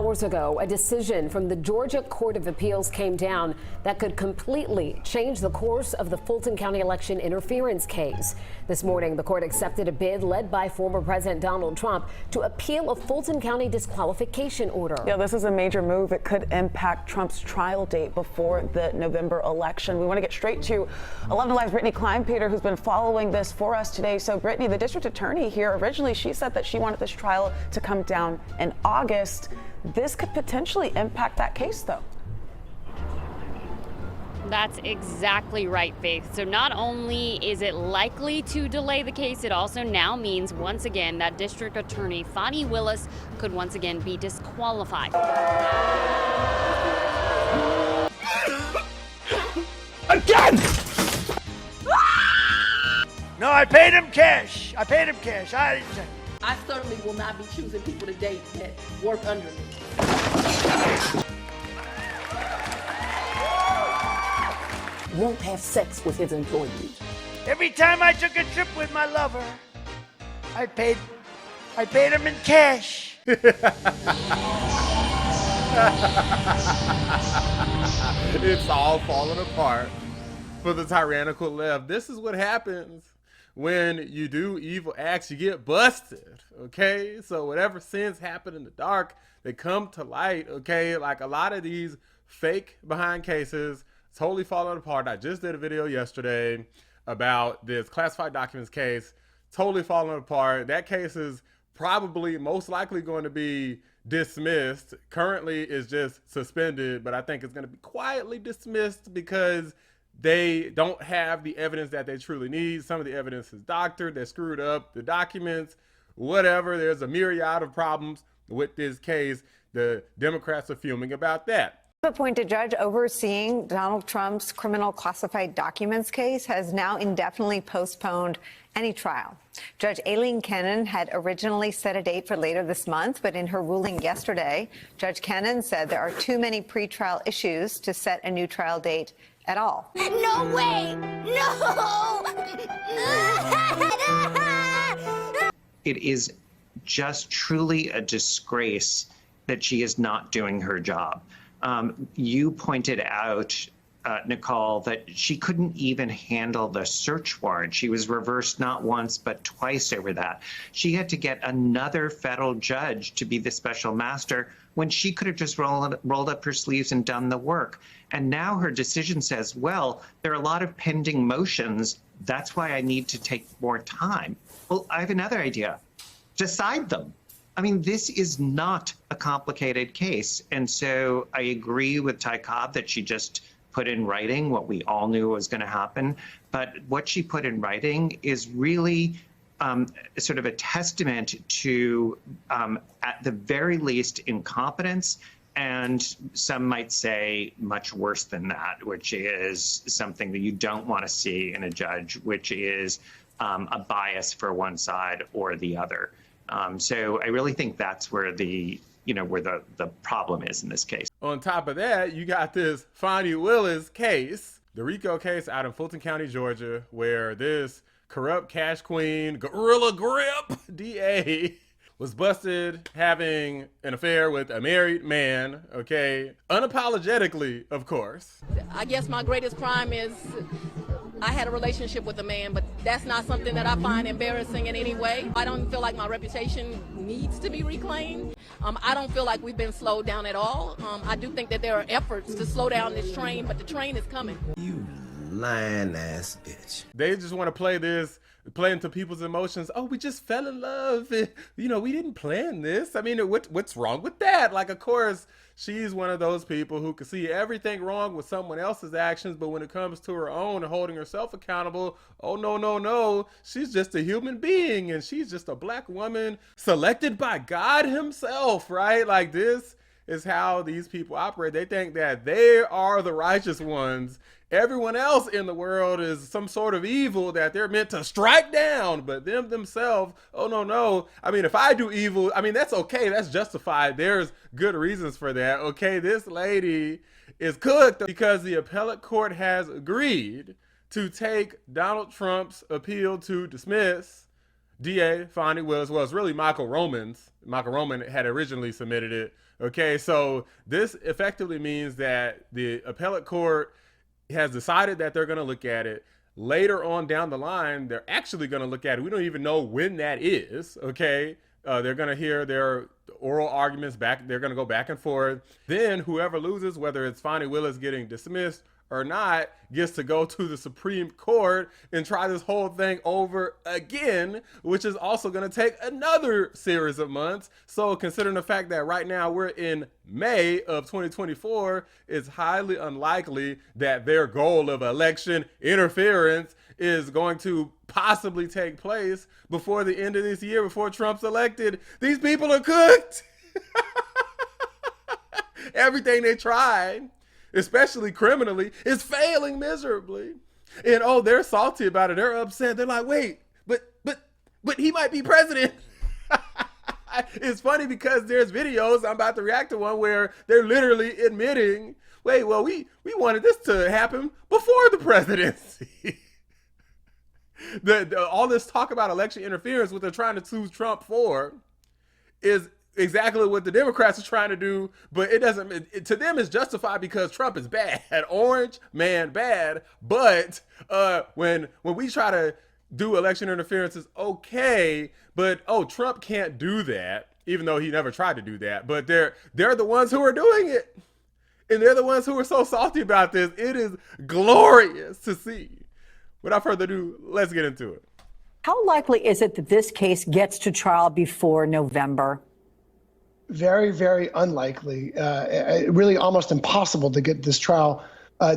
hours ago, a decision from the Georgia Court of Appeals came down that could completely change the course of the Fulton County election interference case. This morning, the court accepted a bid led by former President Donald Trump to appeal a Fulton County disqualification order. Yeah, this is a major move. It could impact Trump's trial date before the November election. We want to get straight to 11 Alive's Brittany Kleinpeter, who's been following this for us today. So, Brittany, the district attorney here, originally she said that she wanted this trial to come down in August. This could potentially impact that case, though. That's exactly right, Faith. So not only is it likely to delay the case, it also now means, once again, that District Attorney Fani Willis could once again be disqualified. Again! No, I paid him cash. I certainly will not be choosing people to date that work under me. Won't have sex with his employees. Every time I took a trip with my lover, I paid him in cash. It's all falling apart for the tyrannical left. This is what happens when you do evil acts. You get busted, okay? So whatever sins happen in the dark, they come to light, okay? Like a lot of these fake behind cases totally falling apart. I just did a video yesterday about this classified documents case, totally falling apart. That case is probably most likely going to be dismissed. Currently is just suspended, but I think it's going to be quietly dismissed because they don't have the evidence that they truly need. Some of the evidence is doctored, they're screwed up, the documents, whatever. There's a myriad of problems with this case. The Democrats are fuming about that. The appointed judge overseeing Donald Trump's criminal classified documents case has now indefinitely postponed any trial. Judge Aileen Cannon had originally set a date for later this month, but in her ruling yesterday, Judge Cannon said there are too many pretrial issues to set a new trial date at all. No way! No! It is just truly a disgrace that she is not doing her job. You pointed out, Nicole, that she couldn't even handle the search warrant. She was reversed not once, but twice over that. She had to get another federal judge to be the special master when she could have just rolled up her sleeves and done the work. And now her decision says, well, there are a lot of pending motions. That's why I need to take more time. Well, I have another idea. Decide them. I mean, this is not a complicated case. And so I agree with Ty Cobb that she just put in writing what we all knew was going to happen. But what she put in writing is really sort of a testament to, at the very least, incompetence. And some might say much worse than that, which is something that you don't want to see in a judge, which is a bias for one side or the other. So I really think that's where the problem is in this case. On top of that, you got this Fani Willis case, the RICO case out in Fulton County, Georgia, where this corrupt cash queen, gorilla grip DA was busted having an affair with a married man, okay? Unapologetically, of course. I guess my greatest crime is I had a relationship with a man, but that's not something that I find embarrassing in any way. I don't feel like my reputation needs to be reclaimed. I don't feel like we've been slowed down at all. I do think that there are efforts to slow down this train, but the train is coming. You lying ass bitch. They just want to play into people's emotions. Oh, we just fell in love. You know, we didn't plan this. I mean, what's wrong with that? Like, of course, she's one of those people who can see everything wrong with someone else's actions, but when it comes to her own and holding herself accountable, oh, no. She's just a human being, and she's just a black woman selected by God himself, right? Like, this is how these people operate. They think that they are the righteous ones. Everyone else in the world is some sort of evil that they're meant to strike down, but them themselves, oh, no. I mean, if I do evil, I mean, that's okay. That's justified. There's good reasons for that. Okay, this lady is cooked because the appellate court has agreed to take Donald Trump's appeal to dismiss DA Fani Willis. Well, it's really Michael Roman's. Michael Roman had originally submitted it, Okay, so this effectively means that the appellate court has decided that they're going to look at it. Later on down the line, they're actually going to look at it. We don't even know when that is. Okay, they're going to hear their oral arguments back. They're going to go back and forth. Then whoever loses, whether it's Fani Willis getting dismissed or not, gets to go to the Supreme Court and try this whole thing over again, which is also going to take another series of months. So considering the fact that right now we're in May of 2024, it's highly unlikely that their goal of election interference is going to possibly take place before the end of this year, before Trump's elected. These people are cooked. Everything they tried, especially criminally, is failing miserably. And oh, they're salty about it. They're upset. They're like, wait, but he might be president. It's funny because there's videos, I'm about to react to one where they're literally admitting, wait, well, we wanted this to happen before the presidency. All this talk about election interference, what they're trying to sue Trump for, is exactly what the Democrats are trying to do, but it doesn't, to them it's justified because Trump is bad. Orange man bad. But when we try to do election interference, is okay, but oh, Trump can't do that, even though he never tried to do that. But they're the ones who are doing it, and they're the ones who are so salty about this. It is glorious to see. Without further ado, let's get into it. How likely is it that this case gets to trial before November? Very, very unlikely. Really almost impossible to get this trial,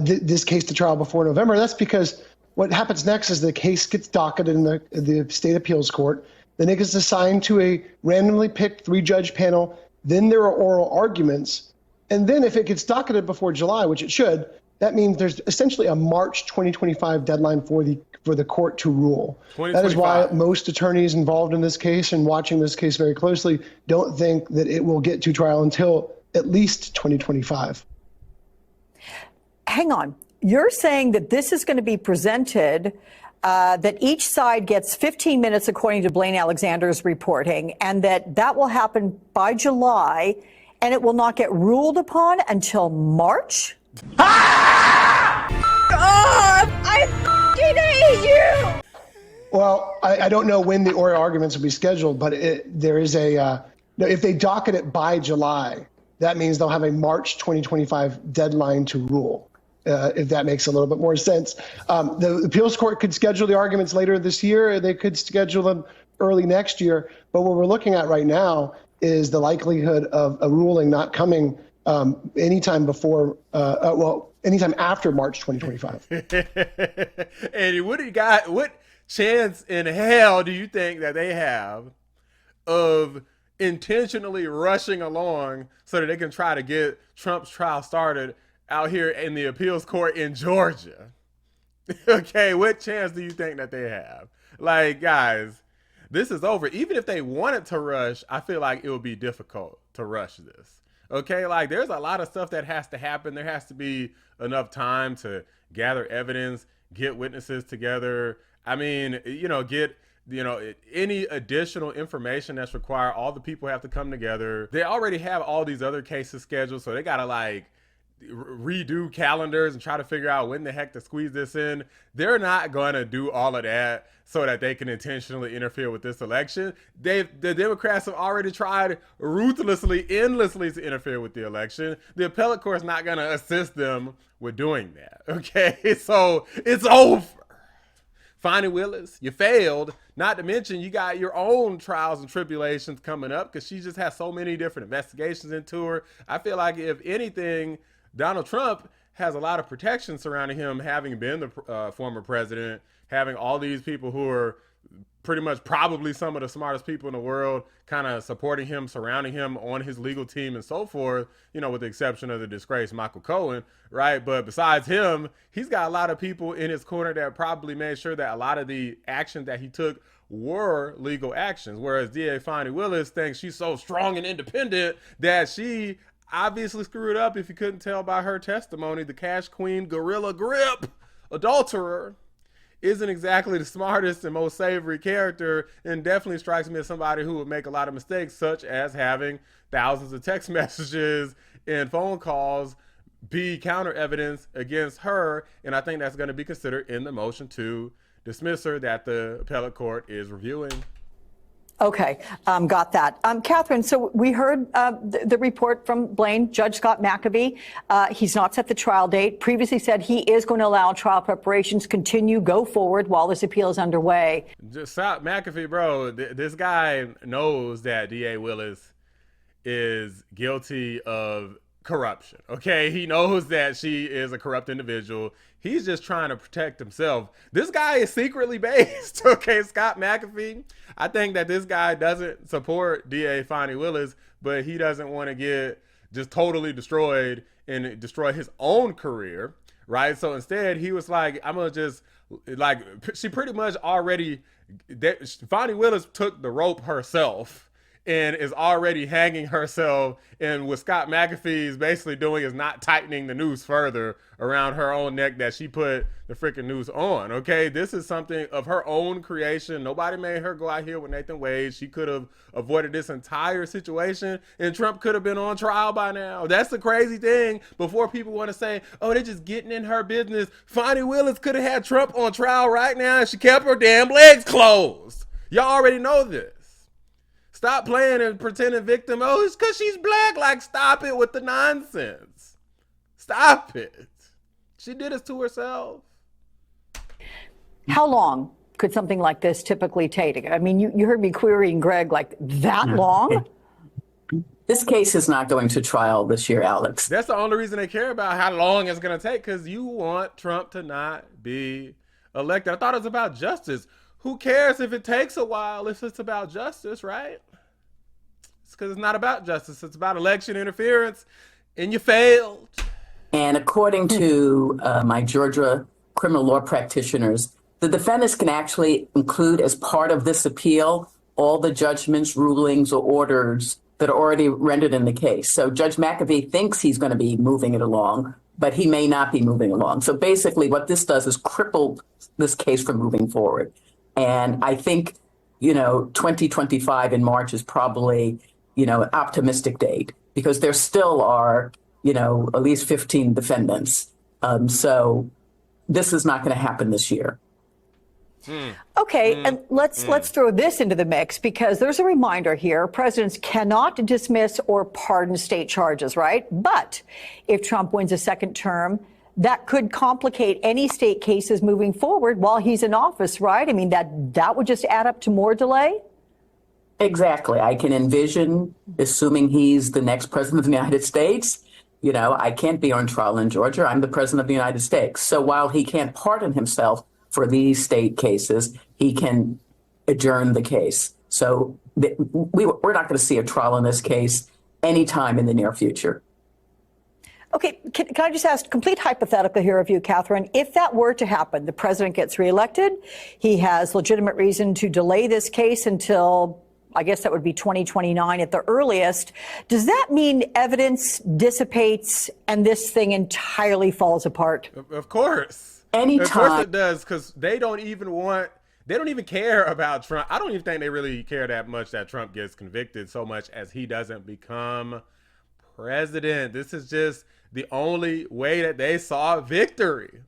this case to trial before November. That's because what happens next is the case gets docketed in the state appeals court. Then it gets assigned to a randomly picked 3-judge panel. Then there are oral arguments. And then if it gets docketed before July, which it should, that means there's essentially a March 2025 deadline for the court to rule. That is why most attorneys involved in this case and watching this case very closely don't think that it will get to trial until at least 2025. Hang on. You're saying that this is going to be presented, that each side gets 15 minutes according to Blaine Alexander's reporting, and that will happen by July, and it will not get ruled upon until March? I hate you! Well, I don't know when the oral arguments will be scheduled, but there is if they docket it by July, that means they'll have a March 2025 deadline to rule, if that makes a little bit more sense. The appeals court could schedule the arguments later this year. They could schedule them early next year. But what we're looking at right now is the likelihood of a ruling not coming anytime before, anytime after March 2025. And what chance in hell do you think that they have of intentionally rushing along so that they can try to get Trump's trial started out here in the appeals court in Georgia? Okay, what chance do you think that they have? Like, guys, this is over. Even if they wanted to rush, I feel like it would be difficult to rush this. Okay, like there's a lot of stuff that has to happen. There has to be enough time to gather evidence, get witnesses together. I mean, get any additional information that's required. All the people have to come together. They already have all these other cases scheduled, so they gotta like redo calendars and try to figure out when the heck to squeeze this in. They're not going to do all of that so that they can intentionally interfere with this election. The Democrats have already tried ruthlessly, endlessly to interfere with the election. The appellate court is not going to assist them with doing that. Okay, so it's over. Fani Willis, you failed. Not to mention you got your own trials and tribulations coming up because she just has so many different investigations into her. I feel like if anything, Donald Trump has a lot of protection surrounding him, having been the former president, having all these people who are pretty much probably some of the smartest people in the world kind of supporting him, surrounding him on his legal team and so forth, with the exception of the disgraced Michael Cohen, right? But besides him, he's got a lot of people in his corner that probably made sure that a lot of the actions that he took were legal actions, whereas DA Fani Willis thinks she's so strong and independent that she obviously screwed up, if you couldn't tell by her testimony, the Cash Queen gorilla grip adulterer isn't exactly the smartest and most savory character, and definitely strikes me as somebody who would make a lot of mistakes, such as having thousands of text messages and phone calls be counter evidence against her. And I think that's going to be considered in the motion to dismiss her that the appellate court is reviewing. Okay, got that. Catherine, so we heard the report from Blaine, Judge Scott McAfee. He's not set the trial date. Previously said he is going to allow trial preparations continue, go forward while this appeal is underway. Just stop, McAfee, bro. This guy knows that DA Willis is guilty of corruption. Okay, he knows that she is a corrupt individual. He's just trying to protect himself. This guy is secretly based. Okay, Scott McAfee. I think that this guy doesn't support DA Fani Willis, but he doesn't want to get just totally destroyed and destroy his own career, right? So instead, he was like, I'm gonna just, like, she pretty much already, Fani Willis took the rope herself and is already hanging herself, and what Scott McAfee is basically doing is not tightening the noose further around her own neck that she put the freaking noose on. Okay, this is something of her own creation. Nobody made her go out here with Nathan Wade. She could have avoided this entire situation, and Trump could have been on trial by now. That's the crazy thing. Before people want to say, oh, they're just getting in her business, Fani Willis could have had Trump on trial right now, and she kept her damn legs closed. Y'all already know this. Stop playing and pretending victim. Oh, it's because she's black. Like, stop it with the nonsense. Stop it. She did this to herself. How long could something like this typically take? I mean, you heard me querying Greg, like, that long? This case is not going to trial this year, Alex. That's the only reason they care about how long it's going to take, because you want Trump to not be elected. I thought it was about justice. Who cares if it takes a while if it's about justice, right? It's because it's not about justice. It's about election interference, and you failed. And according to my Georgia criminal law practitioners, the defendants can actually include as part of this appeal all the judgments, rulings, or orders that are already rendered in the case. So Judge McAfee thinks he's going to be moving it along, but he may not be moving along. So basically what this does is cripple this case from moving forward. And I think, 2025 in March is probably, an optimistic date, because there still are, at least 15 defendants. So this is not going to happen this year. Okay, and let's throw this into the mix, because there's a reminder here. Presidents cannot dismiss or pardon state charges, right? But if Trump wins a second term, that could complicate any state cases moving forward while he's in office, right? I mean, that would just add up to more delay? Exactly. I can envision, assuming he's the next president of the United States, I can't be on trial in Georgia. I'm the president of the United States. So while he can't pardon himself for these state cases, he can adjourn the case. So we're not going to see a trial in this case anytime in the near future. Okay, can I just ask, complete hypothetical here of you, Catherine? If that were to happen, the president gets reelected, he has legitimate reason to delay this case until, I guess that would be 2029 at the earliest. Does that mean evidence dissipates and this thing entirely falls apart? Of course. Anytime. Of course it does, because they don't even care about Trump. I don't even think they really care that much that Trump gets convicted, so much as he doesn't become president. This is just the only way that they saw victory.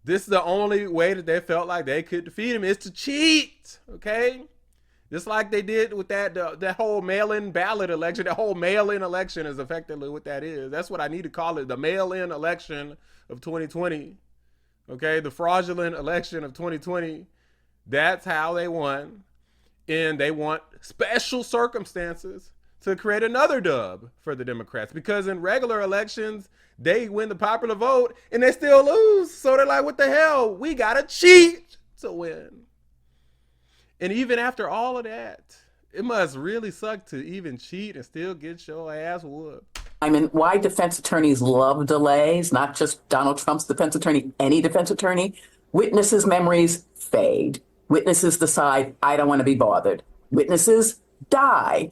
This is the only way that they felt like they could defeat him, is to cheat. Okay, just like they did with that whole mail-in ballot election. That whole mail-in election is effectively what that is. That's what I need to call it, the mail-in election of 2020. Okay, the fraudulent election of 2020. That's how they won, and they want special circumstances to create another dub for the Democrats, because in regular elections, they win the popular vote and they still lose. So they're like, what the hell? We got to cheat to win. And even after all of that, it must really suck to even cheat and still get your ass whooped. I mean, why defense attorneys love delays, not just Donald Trump's defense attorney, any defense attorney. Witnesses' memories fade. Witnesses decide, I don't want to be bothered. Witnesses die.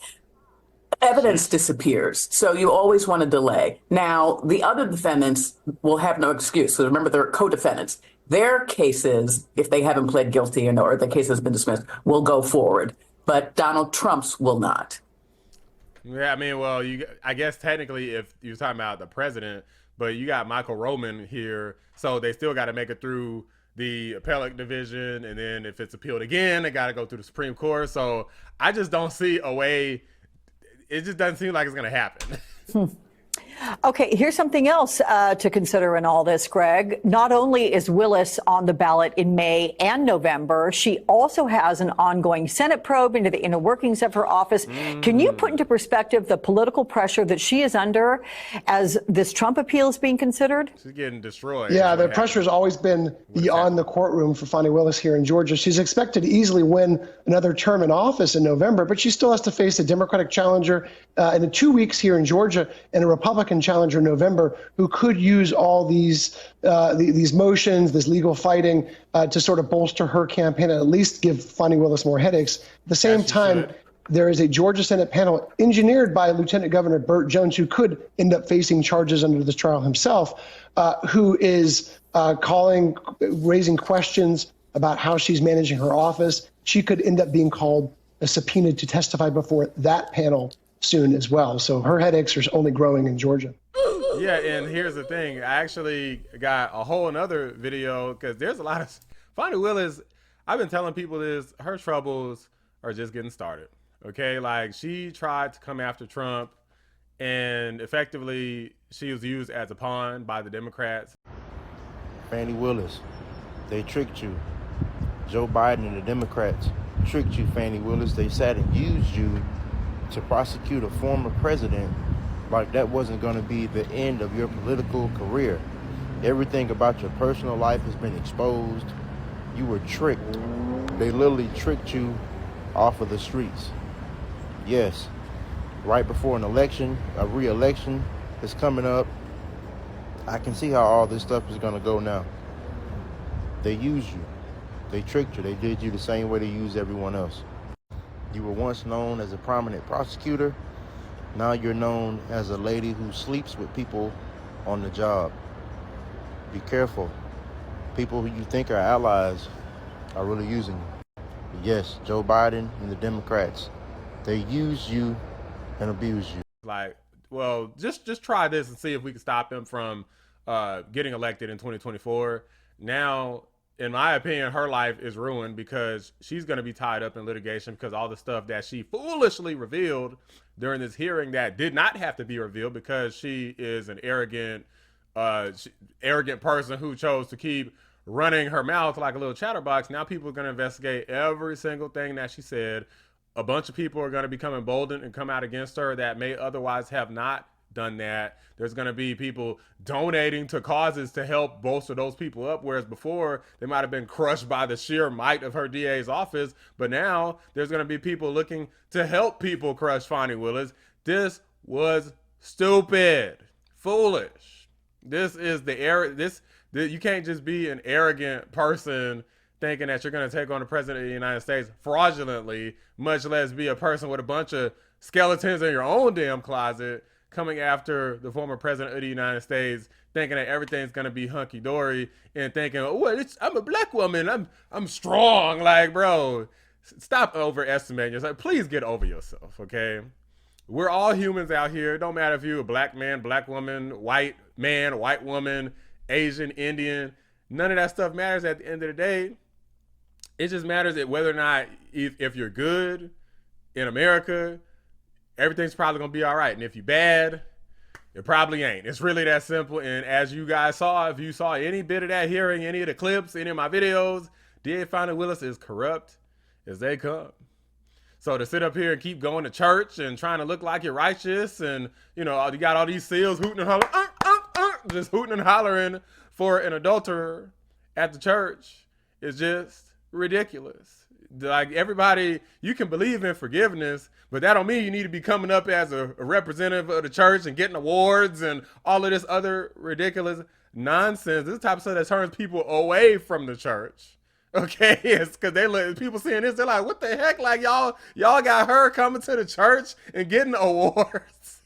Evidence disappears. So you always want to delay. Now, the other defendants will have no excuse. So remember, they're co-defendants. Their cases, if they haven't pled guilty or the case has been dismissed, will go forward. But Donald Trump's will not. Yeah, I mean, well, I guess technically if you're talking about the president, but you got Michael Roman here, so they still got to make it through the appellate division, and then if it's appealed again, they got to go through the Supreme Court. So I just don't see a way. It just doesn't seem like it's going to happen. Okay, here's something else to consider in all this, Greg. Not only is Willis on the ballot in May and November, she also has an ongoing Senate probe into the inner workings of her office. Can you put into perspective the political pressure that she is under as this Trump appeal is being considered? She's getting destroyed. Yeah, the pressure has always been beyond the courtroom for Fani Willis here in Georgia. She's expected to easily win another term in office in November, but she still has to face a Democratic challenger in the 2 weeks here in Georgia and a Republican challenger in November who could use all these motions, this legal fighting to sort of bolster her campaign and at least give Fani Willis more headaches. At the same time, there is a Georgia Senate panel engineered by Lieutenant Governor Burt Jones, who could end up facing charges under this trial himself, who is raising questions about how she's managing her office. She could end up being called subpoenaed to testify before that panel soon as well. So her headaches are only growing in Georgia. Yeah, and here's the thing. I actually got a whole another video because there's a lot of Fani Willis. I've been telling people this, her troubles are just getting started. Okay, like she tried to come after Trump and effectively she was used as a pawn by the Democrats. Fani Willis, they tricked you. Joe Biden and the Democrats tricked you, Fani Willis. They sat and used you to prosecute a former president like that wasn't going to be the end of your political career. Everything about your personal life has been exposed. You were tricked. They literally tricked you off of the streets. Yes, right before an election, a re-election is coming up. I can see how all this stuff is going to go now. They used you. They tricked you. They did you the same way they used everyone else. You were once known as a prominent prosecutor. Now you're known as a lady who sleeps with people on the job. Be careful. People who you think are allies are really using you. Yes, Joe Biden and the Democrats, they use you and abuse you. Like, well, just try this and see if we can stop him from getting elected in 2024. Now, in my opinion, her life is ruined because she's going to be tied up in litigation because all the stuff that she foolishly revealed during this hearing that did not have to be revealed because she is an arrogant person who chose to keep running her mouth like a little chatterbox. Now people are going to investigate every single thing that she said. A bunch of people are going to become emboldened and come out against her that may otherwise have not done that. There's going to be people donating to causes to help bolster those people up, whereas before they might have been crushed by the sheer might of her DA's office, but now there's going to be people looking to help people crush Fani Willis. This was stupid, foolish. This is you can't just be an arrogant person thinking that you're going to take on the president of the United States fraudulently, much less be a person with a bunch of skeletons in your own damn closet coming after the former president of the United States, thinking that everything's going to be hunky-dory and thinking, oh, I'm a black woman, I'm strong. Like, bro, stop overestimating yourself. Please get over yourself, okay? We're all humans out here. It don't matter if you're a black man, black woman, white man, white woman, Asian, Indian. None of that stuff matters at the end of the day. It just matters that whether or not if you're good in America, everything's probably gonna be all right. And if you're bad, it probably ain't. It's really that simple. And as you guys saw, if you saw any bit of that hearing, any of the clips, any of my videos, DA Fani Willis is corrupt as they come. So to sit up here and keep going to church and trying to look like you're righteous and, you know, you got all these seals hooting and hollering, just hooting and hollering for an adulterer at the church is just ridiculous. Like, everybody, you can believe in forgiveness, but that don't mean you need to be coming up as a representative of the church and getting awards and all of this other ridiculous nonsense. This type of stuff that turns people away from the church. Okay, it's because people seeing this, they're like, what the heck? Like, y'all got her coming to the church and getting awards.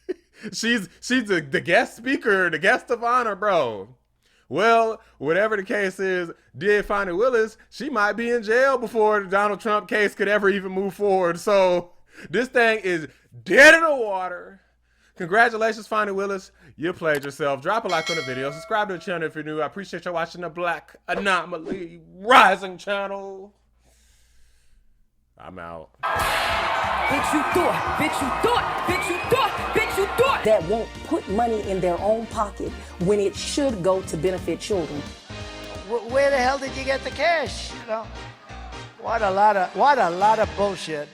she's the guest speaker, the guest of honor, bro. Well, whatever the case is, DA Fani Willis, she might be in jail before the Donald Trump case could ever even move forward. So this thing is dead in the water. Congratulations, Fani Willis. You played yourself. Drop a like on the video. Subscribe to the channel if you're new. I appreciate you watching the Black Anomaly Rising channel. I'm out. Bitch, you thought, bitch, you thought, bitch, you thought, bitch, you thought. That won't put money in their own pocket when it should go to benefit children. Where the hell did you get the cash? You know, what a lot of bullshit.